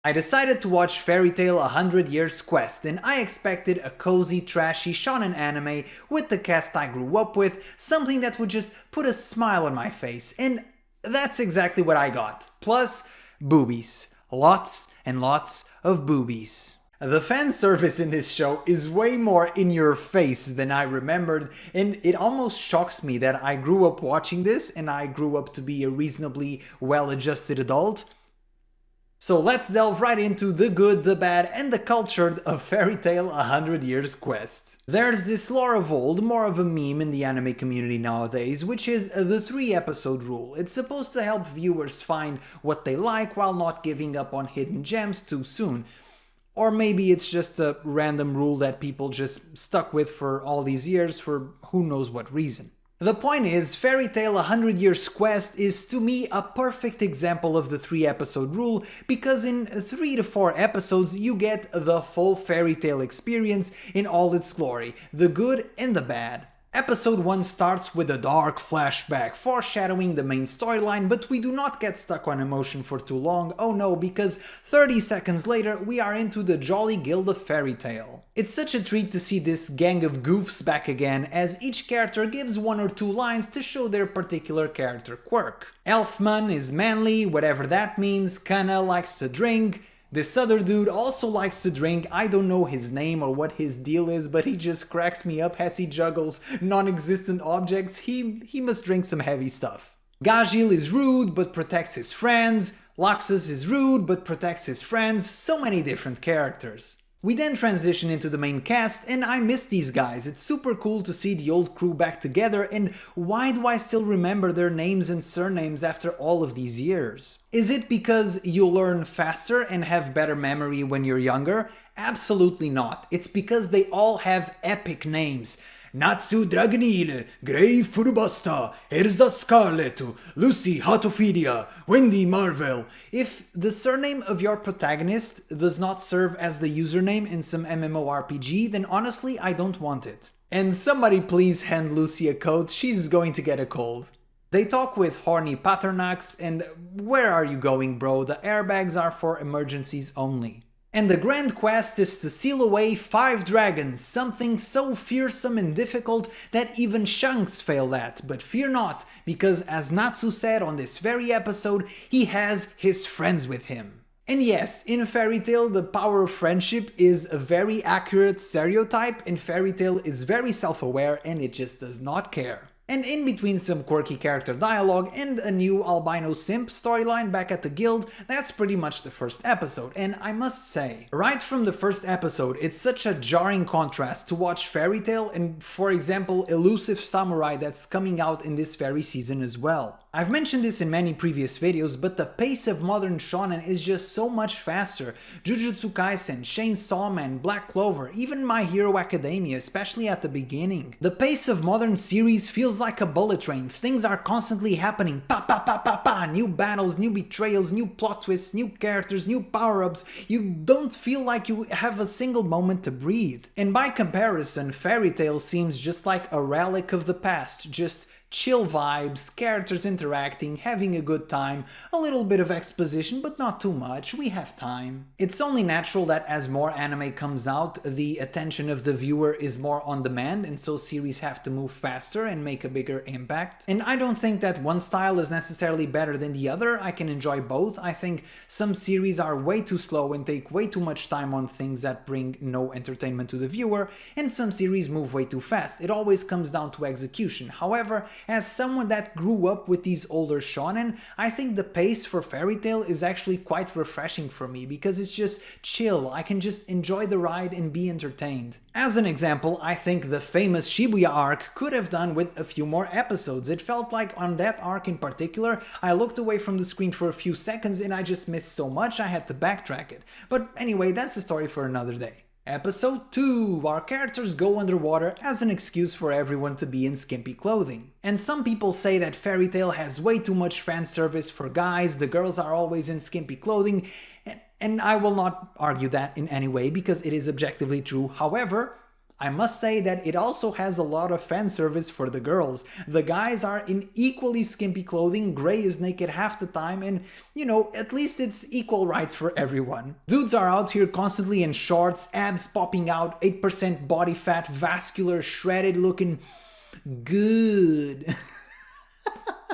I decided to watch Fairy Tail 100 Years Quest, and I expected a cozy, trashy shonen anime with the cast I grew up with, something that would just put a smile on my face, and that's exactly what I got. Plus, boobies. Lots and lots of boobies. The fan service in this show is way more in your face than I remembered, and it almost shocks me that I grew up watching this and I grew up to be a reasonably well-adjusted adult. So let's delve right into the good, the bad, and the cultured of Fairy Tail 100 Years Quest. There's this lore of old, more of a meme in the anime community nowadays, which is the 3-episode rule. It's supposed to help viewers find what they like while not giving up on hidden gems too soon. Or maybe it's just a random rule that people just stuck with for all these years for who knows what reason. The point is, Fairy Tail 100 Years Quest is to me a perfect example of the 3-episode rule, because in 3 to 4 episodes you get the full fairy tale experience in all its glory, the good and the bad. Episode 1 starts with a dark flashback foreshadowing the main storyline, but we do not get stuck on emotion for too long, oh no, because 30 seconds later we are into the Jolly Guild of Fairy Tail. It's such a treat to see this gang of goofs back again, as each character gives 1 or 2 lines to show their particular character quirk. Elfman is manly, whatever that means, Kana likes to drink. This other dude also likes to drink. I don't know his name or what his deal is, but he just cracks me up as he juggles non-existent objects. He must drink some heavy stuff. Gajil is rude but protects his friends. Laxus is rude but protects his friends. So many different characters. We then transition into the main cast, and I miss these guys. It's super cool to see the old crew back together, and why do I still remember their names and surnames after all of these years? Is it because you learn faster and have better memory when you're younger? Absolutely not. It's because they all have epic names. Natsu Dragonile, Grey Furubasta, Erza Scarlet, Lucy Hatophidia, Wendy Marvel. If the surname of your protagonist does not serve as the username in some MMORPG, then honestly I don't want it. And somebody please hand Lucy a coat, she's going to get a cold. They talk with horny Paternax, and where are you going, bro? The airbags are for emergencies only. And the grand quest is to seal away 5 dragons, something so fearsome and difficult that even Shanks failed at. But fear not, because as Natsu said on this very episode, he has his friends with him. And yes, in Fairy Tail, the power of friendship is a very accurate stereotype, and Fairy Tail is very self-aware and it just does not care. And in between some quirky character dialogue and a new albino simp storyline back at the guild, that's pretty much the first episode. And I must say, right from the first episode, it's such a jarring contrast to watch Fairy Tail and, for example, Elusive Samurai that's coming out in this very season as well. I've mentioned this in many previous videos, but the pace of modern shonen is just so much faster. Jujutsu Kaisen, Chainsaw Man, Black Clover, even My Hero Academia, especially at the beginning. The pace of modern series feels like a bullet train. Things are constantly happening. Pa pa pa pa pa! New battles, new betrayals, new plot twists, new characters, new power-ups. You don't feel like you have a single moment to breathe. And by comparison, Fairy Tail seems just like a relic of the past, just chill vibes, characters interacting, having a good time, a little bit of exposition, but not too much, we have time. It's only natural that as more anime comes out, the attention of the viewer is more on demand, and so series have to move faster and make a bigger impact. And I don't think that one style is necessarily better than the other, I can enjoy both. I think some series are way too slow and take way too much time on things that bring no entertainment to the viewer, and some series move way too fast. It always comes down to execution. However, as someone that grew up with these older shonen, I think the pace for Fairy Tail is actually quite refreshing for me because it's just chill. I can just enjoy the ride and be entertained. As an example, I think the famous Shibuya arc could have done with a few more episodes. It felt like on that arc in particular, I looked away from the screen for a few seconds and I just missed so much I had to backtrack it. But anyway, that's a story for another day. Episode 2. Our characters go underwater as an excuse for everyone to be in skimpy clothing. And some people say that Fairy Tail has way too much fan service for guys, the girls are always in skimpy clothing, and I will not argue that in any way because it is objectively true. However, I must say that it also has a lot of fan service for the girls. The guys are in equally skimpy clothing, Grey is naked half the time, and you know, at least it's equal rights for everyone. Dudes are out here constantly in shorts, abs popping out, 8% body fat, vascular, shredded, looking good.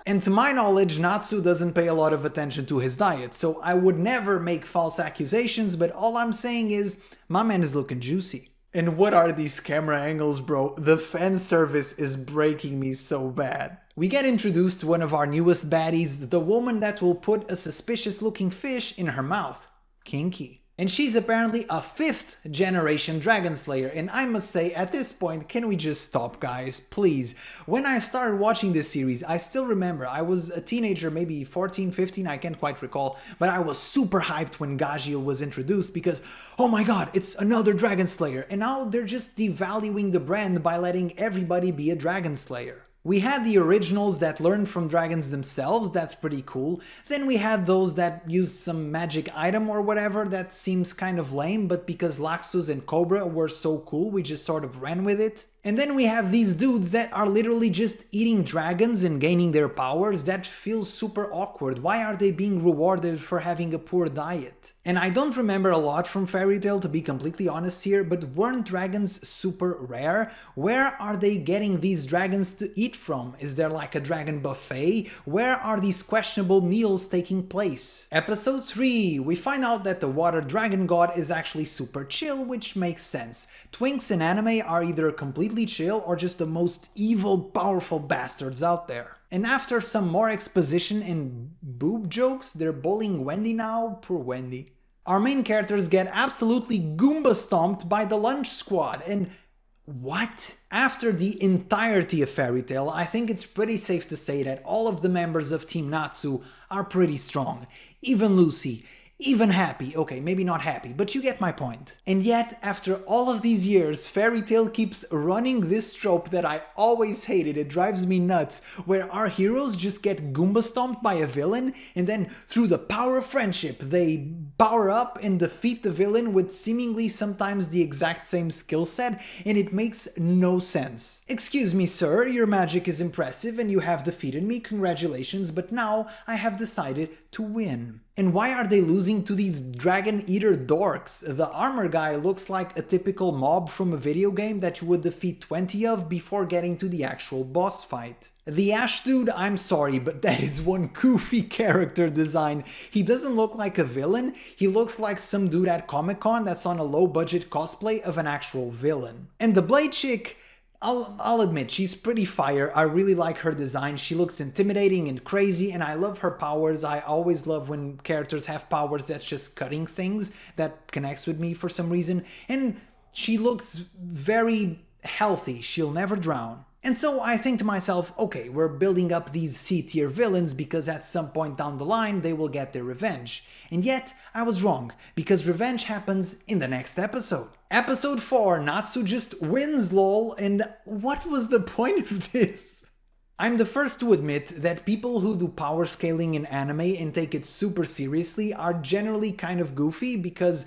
And to my knowledge, Natsu doesn't pay a lot of attention to his diet, so I would never make false accusations, but all I'm saying is, my man is looking juicy. And what are these camera angles, bro? The fan service is breaking me so bad. We get introduced to one of our newest baddies, the woman that will put a suspicious looking fish in her mouth. Kinky. And she's apparently a 5th generation Dragon Slayer, and I must say, at this point, can we just stop, guys? Please. When I started watching this series, I still remember, I was a teenager, maybe 14, 15, I can't quite recall, but I was super hyped when Gajeel was introduced because, oh my god, it's another Dragon Slayer, and now they're just devaluing the brand by letting everybody be a Dragon Slayer. We had the originals that learned from dragons themselves, that's pretty cool. Then we had those that used some magic item or whatever, that seems kind of lame, but because Laxus and Cobra were so cool, we just sort of ran with it. And then we have these dudes that are literally just eating dragons and gaining their powers. That feels super awkward. Why are they being rewarded for having a poor diet? And I don't remember a lot from Fairy Tail, to be completely honest here, but weren't dragons super rare? Where are they getting these dragons to eat from? Is there like a dragon buffet? Where are these questionable meals taking place? Episode 3, we find out that the water dragon god is actually super chill, which makes sense. Twinks in anime are either completely chill or just the most evil, powerful bastards out there. And after some more exposition and boob jokes, they're bullying Wendy now. Poor Wendy. Our main characters get absolutely Goomba stomped by the lunch squad, and what? After the entirety of Fairy Tail, I think it's pretty safe to say that all of the members of Team Natsu are pretty strong. Even Lucy. Even Happy. Okay, maybe not Happy, but you get my point. And yet, after all of these years, Fairy Tail keeps running this trope that I always hated. It drives me nuts, where our heroes just get Goomba stomped by a villain, and then through the power of friendship, they power up and defeat the villain with seemingly sometimes the exact same skill set, and it makes no sense. Excuse me, sir, your magic is impressive and you have defeated me, congratulations, but now I have decided to win. And why are they losing to these dragon eater dorks? The armor guy looks like a typical mob from a video game that you would defeat 20 of before getting to the actual boss fight. The Ash dude, I'm sorry, but that is one goofy character design. He doesn't look like a villain, he looks like some dude at Comic-Con that's on a low-budget cosplay of an actual villain. And the Blade chick, I'll admit, she's pretty fire. I really like her design. She looks intimidating and crazy, and I love her powers. I always love when characters have powers that's just cutting things. That connects with me for some reason. And she looks very healthy. She'll never drown. And so I think to myself, okay, we're building up these C-tier villains because at some point down the line they will get their revenge. And yet, I was wrong, because revenge happens in the next episode. Episode 4, Natsu just wins lol, and what was the point of this? I'm the first to admit that people who do power scaling in anime and take it super seriously are generally kind of goofy because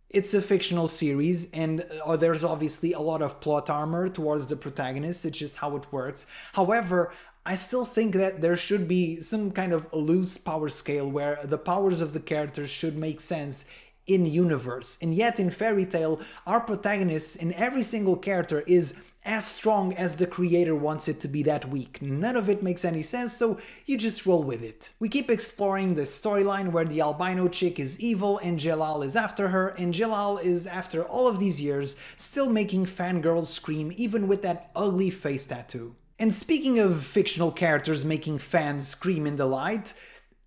it's a fictional series and there's obviously a lot of plot armor towards the protagonist, it's just how it works. However, I still think that there should be some kind of loose power scale where the powers of the characters should make sense in universe. And yet in Fairy Tail, our protagonist in every single character is as strong as the creator wants it to be that week. None of it makes any sense, so you just roll with it. We keep exploring the storyline where the albino chick is evil and Jalal is after her, and Jalal is, after all of these years, still making fangirls scream even with that ugly face tattoo. And speaking of fictional characters making fans scream in the light,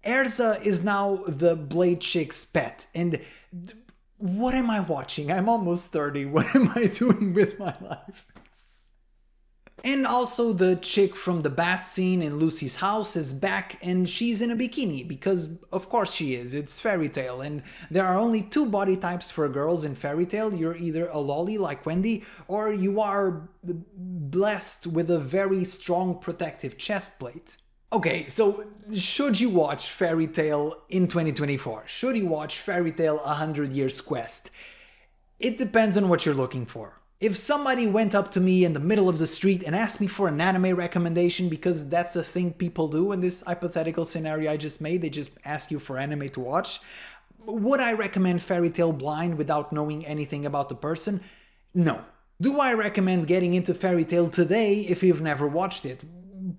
Erza is now the Blade chick's pet, and what am I watching? I'm almost 30, what am I doing with my life? And also the chick from the bath scene in Lucy's house is back and she's in a bikini, because of course she is, it's Fairy Tail, and there are only 2 body types for girls in Fairy Tail. You're either a lolly like Wendy, or you are blessed with a very strong protective chest plate. Okay, so should you watch Fairy Tail in 2024? Should you watch Fairy Tail 100 Years Quest? It depends on what you're looking for. If somebody went up to me in the middle of the street and asked me for an anime recommendation, because that's a thing people do in this hypothetical scenario I just made, they just ask you for anime to watch, would I recommend Fairy Tail blind without knowing anything about the person? No. Do I recommend getting into Fairy Tail today if you've never watched it?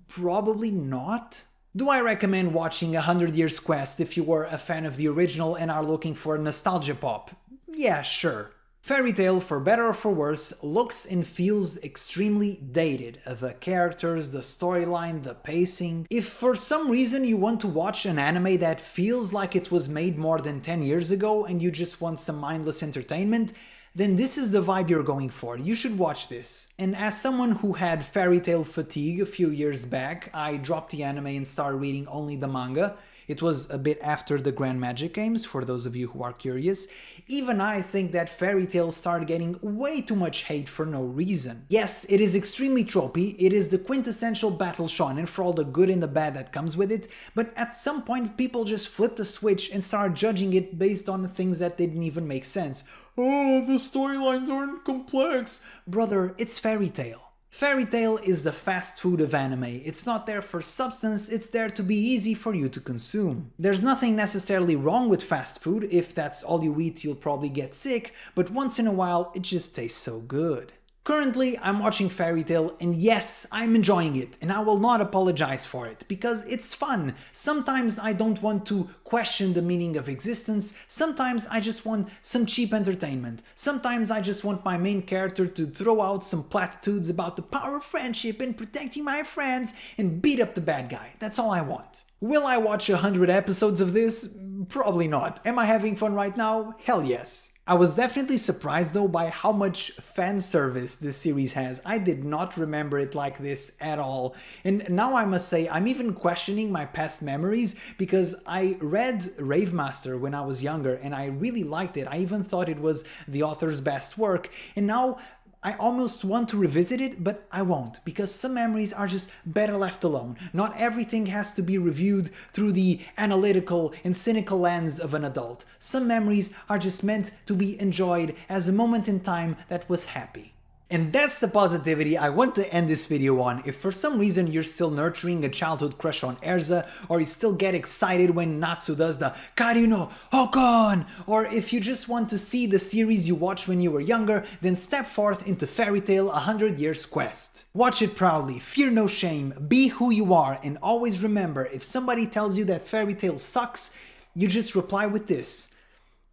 Probably not. Do I recommend watching 100 Years Quest if you were a fan of the original and are looking for a nostalgia pop? Yeah, sure. Fairy Tail, for better or for worse, looks and feels extremely dated. The characters, the storyline, the pacing. If for some reason you want to watch an anime that feels like it was made more than 10 years ago and you just want some mindless entertainment, then this is the vibe you're going for. You should watch this. And as someone who had Fairy Tail fatigue a few years back, I dropped the anime and started reading only the manga. It was a bit after the Grand Magic Games, for those of you who are curious. Even I think that Fairy Tail started getting way too much hate for no reason. Yes, it is extremely tropey, it is the quintessential battle shonen for all the good and the bad that comes with it, but at some point people just flipped a switch and started judging it based on things that didn't even make sense. Oh, the storylines aren't complex. Brother, it's Fairy Tail. Fairy Tail is the fast food of anime. It's not there for substance, it's there to be easy for you to consume. There's nothing necessarily wrong with fast food. If that's all you eat, you'll probably get sick, but once in a while, it just tastes so good. Currently, I'm watching Fairy Tail, and yes, I'm enjoying it, and I will not apologize for it, because it's fun. Sometimes I don't want to question the meaning of existence, sometimes I just want some cheap entertainment, sometimes I just want my main character to throw out some platitudes about the power of friendship and protecting my friends and beat up the bad guy. That's all I want. Will I watch 100 episodes of this? Probably not. Am I having fun right now? Hell yes. I was definitely surprised though by how much fan service this series has. I did not remember it like this at all. And now I must say I'm even questioning my past memories because I read Rave Master when I was younger and I really liked it. I even thought it was the author's best work. And now I almost want to revisit it, but I won't, because some memories are just better left alone. Not everything has to be reviewed through the analytical and cynical lens of an adult. Some memories are just meant to be enjoyed as a moment in time that was happy. And that's the positivity I want to end this video on. If for some reason you're still nurturing a childhood crush on Erza, or you still get excited when Natsu does the Karu no Hokon, or if you just want to see the series you watched when you were younger, then step forth into Fairy Tail 100 Years Quest. Watch it proudly, fear no shame, be who you are, and always remember, if somebody tells you that Fairy Tail sucks, you just reply with this: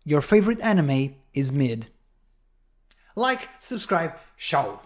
your favorite anime is mid. Like, subscribe, ciao.